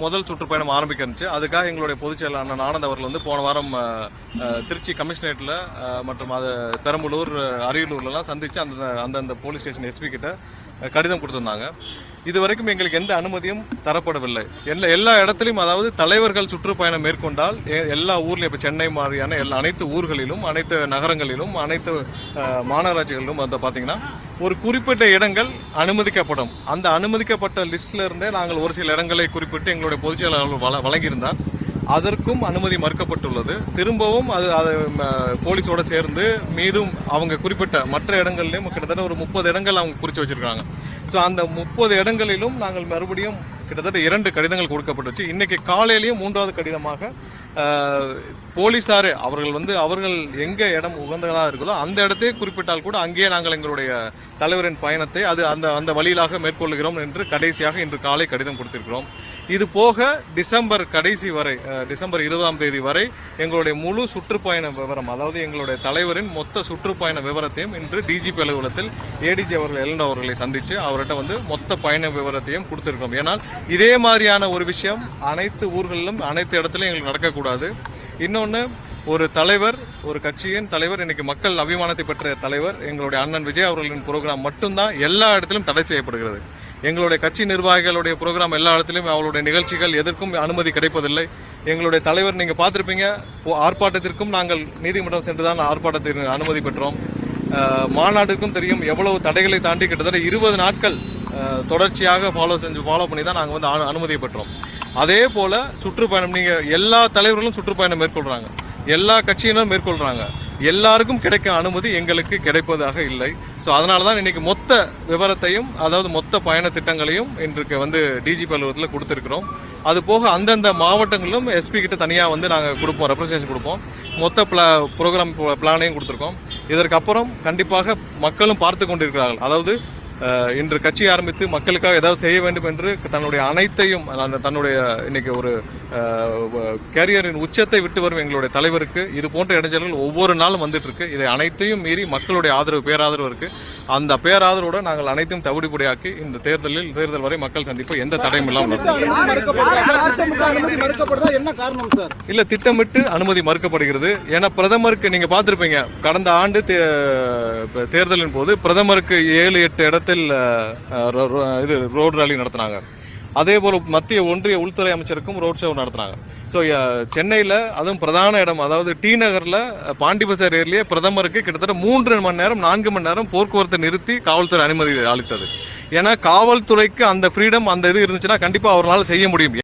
முதல் சுற்றுப்பயணம் ஆரம்பிக்க இருந்துச்சு. அதுக்காக எங்களுடைய பொதுச் செயலாளர் அண்ணன் ஆனந்த் அவர்கள் வந்து போன வாரம் திருச்சி கமிஷனரேட்டில் மற்றும் அது பெரம்பலூர் அரியலூர்லாம் சந்தித்து அந்தந்த போலீஸ் ஸ்டேஷன் எஸ்பி கிட்ட கடிதம் கொடுத்துருந்தாங்க. இதுவரைக்கும் எங்களுக்கு எந்த அனுமதியும் தரப்படவில்லை. எல்லா இடத்துலையும், அதாவது தலைவர்கள் சுற்றுப்பயணம் மேற்கொண்டால் எல்லா ஊர்லையும், இப்போ சென்னை மாதிரியான அனைத்து ஊர்களிலும், அனைத்து நகரங்களிலும், அனைத்து மாநகராட்சிகளிலும் வந்து பார்த்தீங்கன்னா ஒரு குறிப்பிட்ட இடங்கள் அனுமதிக்கப்படும். அந்த அனுமதிக்கப்பட்ட லிஸ்ட்ல இருந்தே நாங்கள் ஒரு சில இடங்களை குறிப்பிட்டு எங்களுடைய பொதுச் செயலாளர்கள் வழங்கியிருந்தார். அதற்கும் அனுமதி மறுக்கப்பட்டுள்ளது. திரும்பவும் அது போலீஸோடு சேர்ந்து மீதும் அவங்க குறிப்பிட்ட மற்ற இடங்கள்லையும் கிட்டத்தட்ட ஒரு 30 இடங்கள் அவங்க குறித்து வச்சிருக்காங்க. ஸோ அந்த 30 இடங்களிலும் நாங்கள் மறுபடியும் கிட்டத்தட்ட 2 கடிதங்கள் கொடுக்கப்பட்டுச்சு. இன்னைக்கு காலையிலையும் 3வது கடிதமாக போலீஸாரே அவர்கள் எங்கே இடம் உகந்ததாக இருக்குதோ அந்த இடத்தையே குறிப்பிட்டால் கூட அங்கேயே நாங்கள் எங்களுடைய தலைவரின் பயணத்தை அந்த வழியிலாக மேற்கொள்கிறோம் என்று கடைசியாக இன்று காலை கடிதம் கொடுத்திருக்கிறோம். இது போக டிசம்பர் கடைசி வரை, டிசம்பர் 20ஆம் தேதி வரை எங்களுடைய முழு சுற்றுப்பயண விவரம், அதாவது எங்களுடைய தலைவரின் மொத்த சுற்றுப்பயண விவரத்தையும் இன்று டிஜிபி அலுவலகத்தில் ஏடிஜி அவர்கள் எல்என் அவர்களை சந்தித்து அவர்கிட்ட மொத்த பயண விவரத்தையும் கொடுத்துருக்கோம். ஏன்னால் இதே மாதிரியான ஒரு விஷயம் அனைத்து ஊர்களிலும் அனைத்து இடத்துலையும் எங்களுக்கு நடக்கக்கூடாது. இன்னொன்று, ஒரு தலைவர், ஒரு கட்சியின் தலைவர், இன்னைக்கு மக்கள் அபிமானத்தை பெற்ற தலைவர் எங்களுடைய அண்ணன் விஜய் அவர்களின் ப்ரோக்ராம் மட்டும்தான் எல்லா இடத்திலும் தடை செய்யப்படுகிறது. எங்களுடைய கட்சி நிர்வாகிகளுடைய ப்ரோக்ராம் எல்லா இடத்துலையும் அவருடைய நிகழ்ச்சிகள் எதற்கும் அனுமதி கிடைப்பதில்லை. எங்களுடைய தலைவர் நீங்கள் பார்த்துருப்பீங்க, ஆர்ப்பாட்டத்திற்கும் நாங்கள் நீதிமன்றம் சென்று தான் ஆர்ப்பாட்டத்திற்கு அனுமதி பெற்றோம். மாநாட்டுக்கும் தெரியும் எவ்வளவு தடைகளை தாண்டி கிட்டத்தட்ட 20 நாட்கள் தொடர்ச்சியாக ஃபாலோ பண்ணி தான் நாங்கள் அனுமதியை பெற்றோம். அதே போல் சுற்றுப்பயணம், நீங்கள் எல்லா தலைவர்களும் சுற்றுப்பயணம் மேற்கொள்கிறாங்க, எல்லா கட்சியினரும் மேற்கொள்கிறாங்க, எல்லாருக்கும் கிடைக்க அனுமதி எங்களுக்கு கிடைப்பதாக இல்லை. ஸோ அதனால தான் இன்றைக்கி மொத்த விவரத்தையும், அதாவது மொத்த பயண திட்டங்களையும் இன்றைக்கு டிஜிபி அலுவலகத்தில் கொடுத்துருக்குறோம். அது போக அந்தந்த மாவட்டங்களிலும் எஸ்பி கிட்ட தனியாக நாங்கள் கொடுப்போம், ரெப்ரசன்டேஷன் கொடுப்போம். மொத்த ப்ரோக்ராம் பிளானையும் கொடுத்துருக்கோம். இதற்கப்புறம் கண்டிப்பாக மக்களும் பார்த்து கொண்டிருக்கிறார்கள். அதாவது இன்று கட்சி ஆரம்பித்து மக்களுக்காக ஏதாவது செய்ய வேண்டும் என்று தன்னுடைய அனைத்தையும், தன்னுடைய இன்னைக்கு ஒரு கேரியரின் உச்சத்தை விட்டு வரும் எங்களுடைய தலைவருக்கு இது போன்ற இடைஞ்சல்கள் ஒவ்வொரு நாளும் வந்துட்டு இருக்கு. இதை அனைத்தையும் மீறி மக்களுடைய ஆதரவு, பேராதரவு இருக்கு. அந்த பேராதரவோட நாங்கள் அனைத்தையும் தவிடுபடியாக்கி இந்த தேர்தல் வரை மக்கள் சந்திப்பு எந்த தடையும் இல்லாமல் இல்ல, திட்டமிட்டு அனுமதி மறுக்கப்படுகிறது. ஏன்னா பிரதமருக்கு நீங்க பார்த்திருப்பீங்க, கடந்த ஆண்டு தேர்தலின் போது பிரதமருக்கு 7-8 இடத்தில் ரோடு ராலி நடத்தினாங்க. அதே போல மத்திய ஒன்றிய உள்துறை அமைச்சருக்கும் ரோட் ஷோ நடத்தினாங்க. ஸோ சென்னையில், அதுவும் பிரதான இடம், அதாவது டி நகரில் பாண்டி பசார் ஏரியிலேயே பிரதமருக்கு கிட்டத்தட்ட 3 மணி நேரம் 4 மணி நேரம் போக்குவரத்தை நிறுத்தி காவல்துறை அனுமதி அளித்தது. ஏன்னா காவல்துறைக்கு அந்த ஃப்ரீடம், அந்த இது இருந்துச்சுன்னா கண்டிப்பாக அவரால் செய்ய முடியும்.